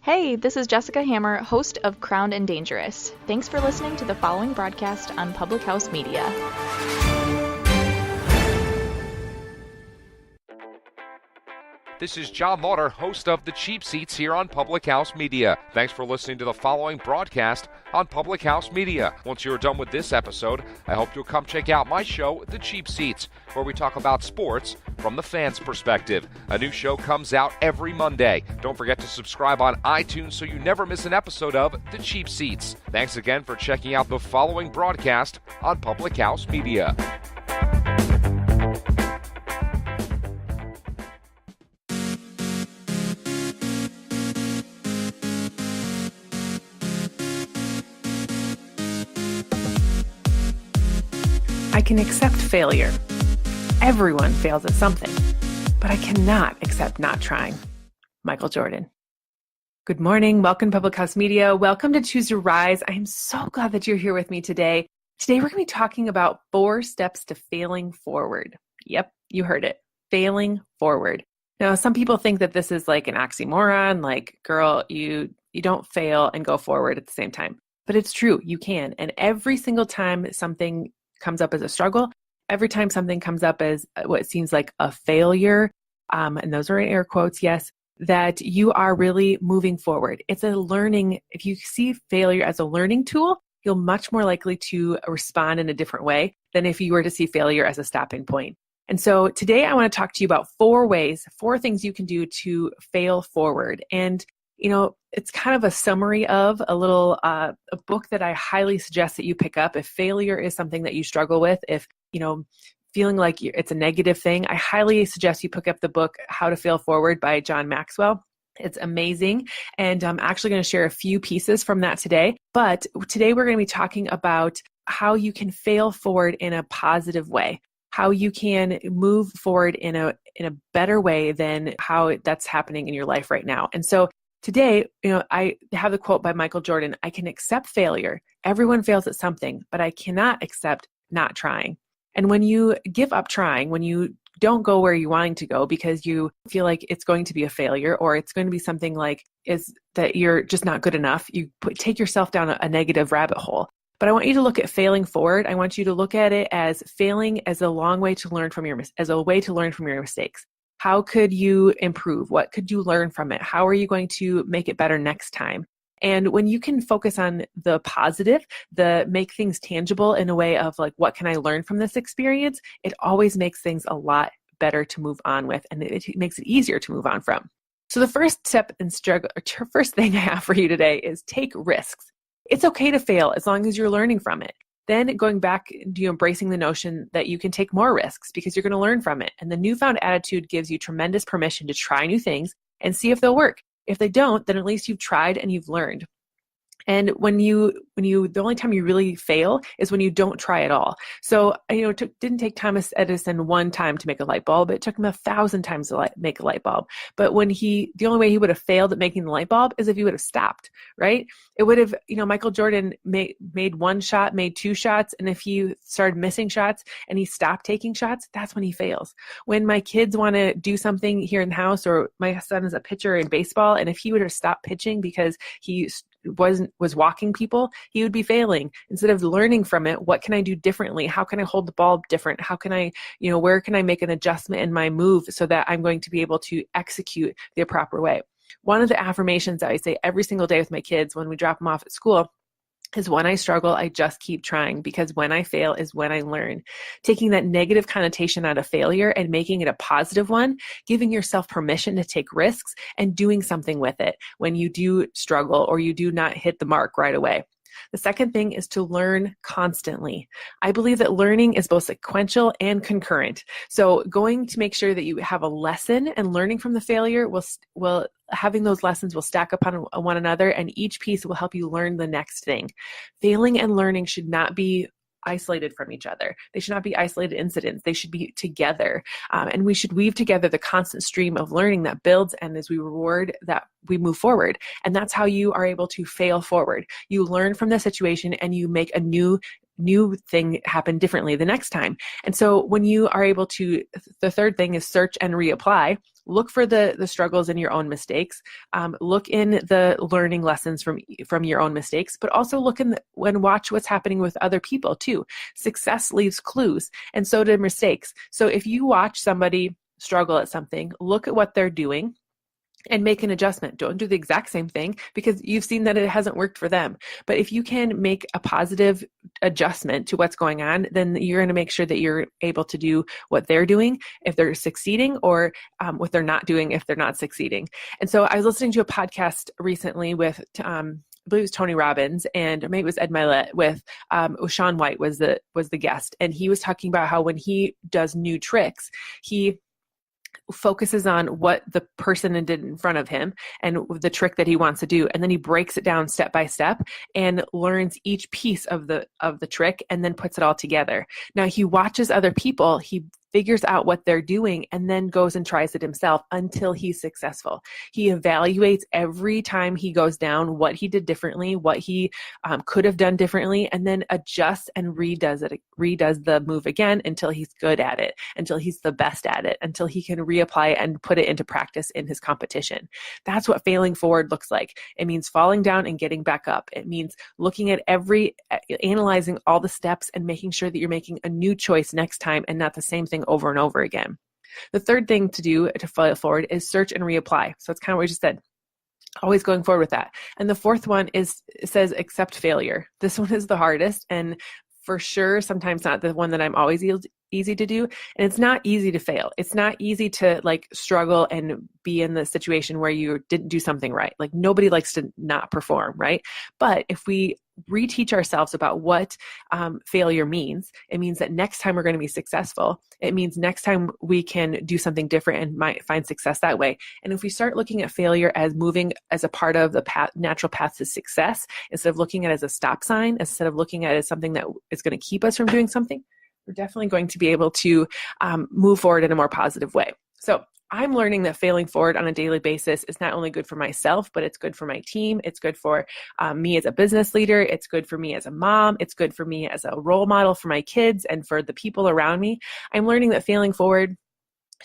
Hey, this is Jessica Hammer, host of Crowned and Dangerous. Thanks for listening to the following broadcast on Public House Media. This is John Lauder, host of The Cheap Seats here on Public House Media. Thanks for listening to the following broadcast on Public House Media. Once you're done with this episode, I hope you'll come check out my show, The Cheap Seats, where we talk about sports from the fans' perspective. A new show comes out every Monday. Don't forget to subscribe on iTunes so you never miss an episode of The Cheap Seats. Thanks again for checking out the following broadcast on Public House Media. I can accept failure. Everyone fails at something, but I cannot accept not trying. Michael Jordan. Good morning. Welcome to Public House Media. Welcome to Choose to Rise. I am so glad that you're here with me today. Today, we're going to be talking about 4 steps to failing forward. Yep, you heard it. Failing forward. Now, some people think that this is like an oxymoron, like, girl, you don't fail and go forward at the same time. But it's true. You can. And every single time something comes up as a struggle, every time something comes up as what seems like a failure, and those are in air quotes, yes, that you are really moving forward. It's a learning. If you see failure as a learning tool, you're much more likely to respond in a different way than if you were to see failure as a stopping point. And so today I want to talk to you about 4 things you can do to fail forward. And it's kind of a summary of a little a book that I highly suggest that you pick up. If failure is something that you struggle with, if feeling like it's a negative thing, I highly suggest you pick up the book How to Fail Forward by John Maxwell. It's amazing. And I'm actually going to share a few pieces from that today. But today we're going to be talking about how you can fail forward in a positive way, how you can move forward in a better way than how that's happening in your life right now. And so today, I have the quote by Michael Jordan: I can accept failure. Everyone fails at something, but I cannot accept not trying. And when you give up trying, when you don't go where you're wanting to go because you feel like it's going to be a failure, or it's going to be something like is that you're just not good enough, you take yourself down a negative rabbit hole. But I want you to look at failing forward. I want you to look at it as failing as a long way to learn from your mistakes. How could you improve? What could you learn from it? How are you going to make it better next time? And when you can focus on the positive, make things tangible in a way of like, what can I learn from this experience? It always makes things a lot better to move on with, and it makes it easier to move on from. So the first step and first thing I have for you today is take risks. It's okay to fail as long as you're learning from it. Then going back to embracing the notion that you can take more risks because you're going to learn from it. And the newfound attitude gives you tremendous permission to try new things and see if they'll work. If they don't, then at least you've tried and you've learned. And the only time you really fail is when you don't try at all. So, it didn't take Thomas Edison one time to make a light bulb. It took him 1,000 times to make a light bulb. But the only way he would have failed at making the light bulb is if he would have stopped, right? It would have, Michael Jordan made one shot, made 2 shots. And if he started missing shots and he stopped taking shots, that's when he fails. When my kids want to do something here in the house, or my son is a pitcher in baseball, and if he would have stopped pitching because he was walking people, he would be failing. Instead of learning from it, what can I do differently? How can I hold the ball different? How can I, where can I make an adjustment in my move so that I'm going to be able to execute the proper way? One of the affirmations that I say every single day with my kids when we drop them off at school is, when I struggle, I just keep trying, because when I fail is when I learn. Taking that negative connotation out of failure and making it a positive one, giving yourself permission to take risks and doing something with it when you do struggle or you do not hit the mark right away. The second thing is to learn constantly. I believe that learning is both sequential and concurrent. So going to make sure that you have a lesson, and learning from the failure will having those lessons will stack upon one another, and each piece will help you learn the next thing. Failing and learning should not be isolated from each other. They should not be isolated incidents. They should be together. And we should weave together the constant stream of learning that builds, and as we reward that, we move forward. And that's how you are able to fail forward. You learn from the situation and you make a new thing happen differently the next time. And so when you are able to, the third thing is search and reapply. look for the struggles in your own mistakes. Look in the learning lessons from your own mistakes, but also look and watch what's happening with other people too. Success leaves clues, and so do mistakes. So if you watch somebody struggle at something, look at what they're doing and make an adjustment. Don't do the exact same thing because you've seen that it hasn't worked for them. But if you can make a positive adjustment to what's going on, then you're going to make sure that you're able to do what they're doing if they're succeeding, or what they're not doing if they're not succeeding. And so I was listening to a podcast recently with I believe it was Tony Robbins, and maybe it was Ed Milet with Shaun White was the guest. And he was talking about how when he does new tricks, he focuses on what the person did in front of him and the trick that he wants to do. And then he breaks it down step by step and learns each piece of the trick and then puts it all together. Now he watches other people, he figures out what they're doing, and then goes and tries it himself until he's successful. He evaluates every time he goes down what he did differently, what he could have done differently, and then adjusts and redoes the move again until he's good at it, until he's the best at it, until he can reapply it and put it into practice in his competition. That's what failing forward looks like. It means falling down and getting back up. It means looking at analyzing all the steps and making sure that you're making a new choice next time and not the same thing over and over again. The third thing to do to fail forward is search and reapply. So it's kind of what we just said. Always going forward with that. And the fourth one says accept failure. This one is the hardest, and for sure sometimes not the one that I'm always easy to do. And it's not easy to fail. It's not easy to struggle and be in the situation where you didn't do something right. Like nobody likes to not perform, right? But if we reteach ourselves about what failure means, it means that next time we're going to be successful. It means next time we can do something different and might find success that way. And if we start looking at failure as moving as a part of the natural path to success, instead of looking at it as a stop sign, instead of looking at it as something that is going to keep us from doing something, we're definitely going to be able to move forward in a more positive way. So I'm learning that failing forward on a daily basis is not only good for myself, but it's good for my team. It's good for me as a business leader. It's good for me as a mom. It's good for me as a role model for my kids and for the people around me. I'm learning that failing forward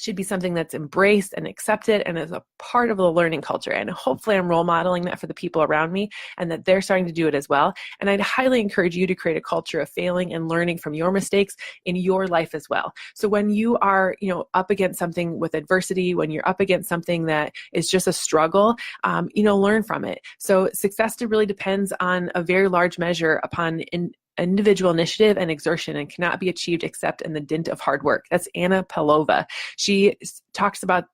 should be something that's embraced and accepted and is a part of the learning culture. And hopefully I'm role modeling that for the people around me and that they're starting to do it as well. And I'd highly encourage you to create a culture of failing and learning from your mistakes in your life as well. So when you are, up against something with adversity, when you're up against something that is just a struggle, learn from it. So success really depends on a very large measure upon individual initiative and exertion, and cannot be achieved except in the dint of hard work. That's Anna Pelova. She talks about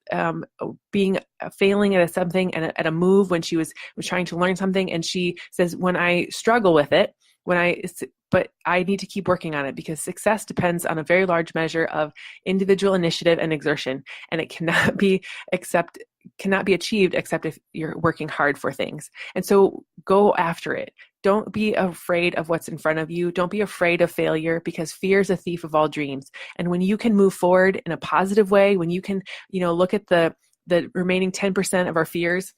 failing at something and at a move when she was trying to learn something, and she says, when I struggle with it, but I need to keep working on it, because success depends on a very large measure of individual initiative and exertion, and it cannot be achieved except if you're working hard for things. And so go after it. Don't be afraid of what's in front of you. Don't be afraid of failure, because fear is a thief of all dreams. And when you can move forward in a positive way, when you can, look at the remaining 10% of our fears,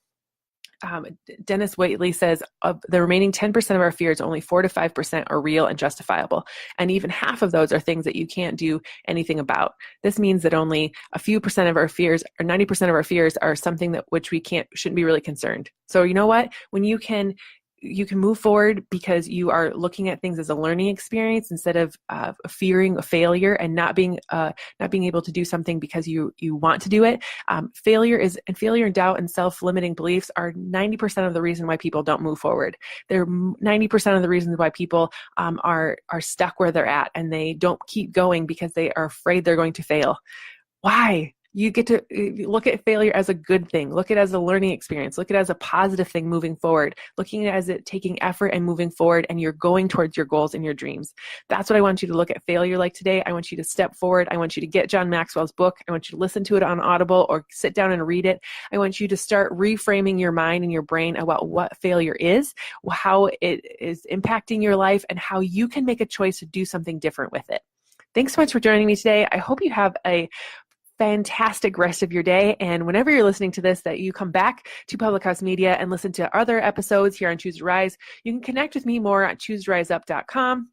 Dennis Waitley says of the remaining 10% of our fears, only 4 to 5% are real and justifiable. And even half of those are things that you can't do anything about. This means that only a few percent of our fears, or 90% of our fears, are something that which we shouldn't be really concerned. So you know what? When you can move forward because you are looking at things as a learning experience instead of fearing a failure and not being able to do something because you want to do it. Failure and doubt and self-limiting beliefs are 90% of the reason why people don't move forward. They're 90% of the reasons why people are stuck where they're at, and they don't keep going because they are afraid they're going to fail. Why? You get to look at failure as a good thing. Look at it as a learning experience. Look at it as a positive thing moving forward. Looking at it as it taking effort and moving forward, and you're going towards your goals and your dreams. That's what I want you to look at failure like today. I want you to step forward. I want you to get John Maxwell's book. I want you to listen to it on Audible or sit down and read it. I want you to start reframing your mind and your brain about what failure is, how it is impacting your life, and how you can make a choice to do something different with it. Thanks so much for joining me today. I hope you have a fantastic rest of your day. And whenever you're listening to this, that you come back to Public House Media and listen to other episodes here on Choose to Rise. You can connect with me more at chooseriseup.com.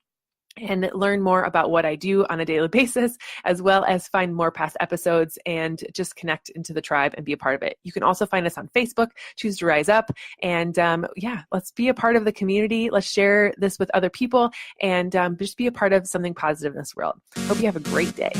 and learn more about what I do on a daily basis, as well as find more past episodes and just connect into the tribe and be a part of it. You can also find us on Facebook, Choose to Rise Up. And let's be a part of the community. Let's share this with other people and just be a part of something positive in this world. Hope you have a great day.